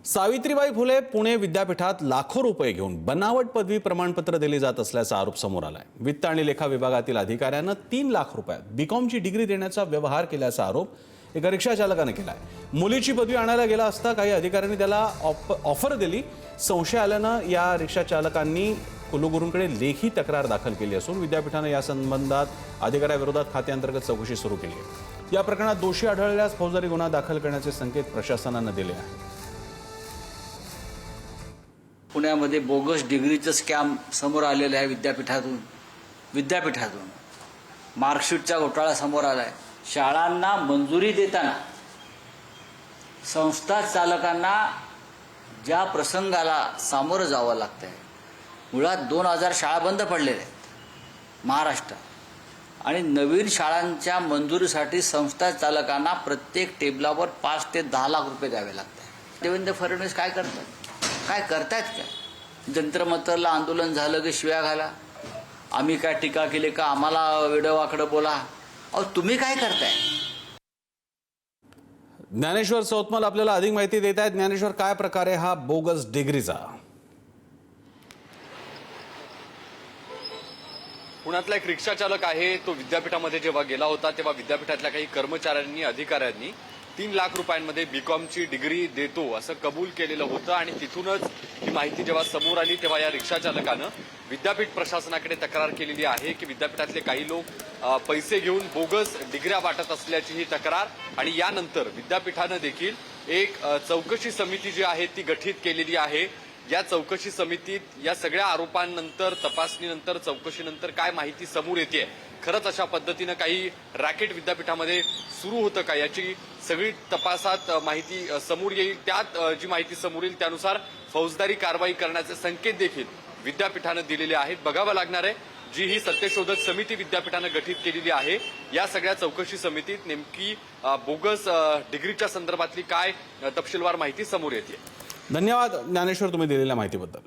सावित्रीबाई फुले पुणे विद्यापीठात लाखो रुपये घेऊन बनावट पदवी प्रमाणपत्र दिले जात असल्याचा आरोप समोर आलाय। वित्त आणि लेखा विभागातील अधिकाऱ्यानं 3 लाख रुपयात बीकॉमची डिग्री देण्याचा व्यवहार केल्याचा आरोप एका रिक्षा चालकाने केलाय। मुलीची पदवी आणायला गेला असता काही अधिकाऱ्यांनी त्याला ऑफर दिली। संशय आल्यानं या रिक्षा चालकांनी कुलगुरूंकडे लेखी तक्रार दाखल केली असून विद्यापीठाने या संबंधात अधिकाऱ्याविरोधात खात्याअंतर्गत चौकशी सुरू केली आहे। या प्रकरणात दोषी आढळल्यास फौजदारी गुन्हा दाखल करण्याचे संकेत प्रशासनाने दिले आहेत। पुण्यामध्ये बोगस डिग्रीचं स्कॅम समोर आलेलं आहे। विद्यापीठातून मार्कशीटचा घोटाळा समोर आला आहे। शाळांना मंजुरी देताना संस्था चालकांना ज्या प्रसंगाला सामोरं जावं लागतं आहे, मुळात 2000 शाळा बंद पडलेल्या आहेत महाराष्ट्रात आणि नवीन शाळांच्या मंजुरीसाठी संस्था चालकांना प्रत्येक टेबलावर 5 ते 10 लाख रुपये द्यावे लागतात। देवेंद्र फडणवीस काय करतात? काय करतायत काय? जंत्रमंतरला आंदोलन झालं की शिव्या घाला, आम्ही काय टीका केली का, आम्हाला वेडवाकडं बोला। अहो तुम्ही काय करताय? ज्ञानेश्वर सौतमल आपल्याला अधिक माहिती देत आहेत। ज्ञानेश्वर, काय प्रकार आहे हा बोगस डिग्रीचा? पुण्यातला एक रिक्षा चालक आहे, तो विद्यापीठामध्ये जेव्हा गेला होता तेव्हा विद्यापीठातल्या काही कर्मचाऱ्यांनी अधिकाऱ्यांनी 3 लाख रुपयांमध्ये बीकॉमची डिग्री देतो असं कबूल केलेलं होतं आणि तिथूनच ही माहिती जेव्हा समोर आली तेव्हा या रिक्षा चालकानं विद्यापीठ प्रशासनाकडे तक्रार केलेली आहे की विद्यापीठातले काही लोक पैसे घेऊन बोगस डिग्र्या वाटत असल्याची ही तक्रार आणि यानंतर विद्यापीठानं देखील एक चौकशी समिती जी आहे ती गठीत केलेली आहे। या चौकशी समितीत या सगळ्या आरोपांनंतर, तपासणीनंतर, चौकशीनंतर काय माहिती समोर येते, खरंच अशा पद्धतीनं काही रॅकेट विद्यापीठामध्ये सुरू होतं का याची सगळी तपासात माहिती समोर येईल। त्यात जी माहिती समोर येईल त्यानुसार फौजदारी कारवाई करण्याचे संकेत देखील विद्यापीठानं दिलेले आहेत। बघावं लागणार आहे जी ही सत्यशोधक समिती विद्यापीठानं गठीत केलेली आहे, या सगळ्या चौकशी समितीत नेमकी बोगस डिग्रीच्या संदर्भातली काय तपशीलवार माहिती समोर येते। धन्यवाद ज्ञानेश्वर, तुम्ही दिलेल्या माहितीबद्दल।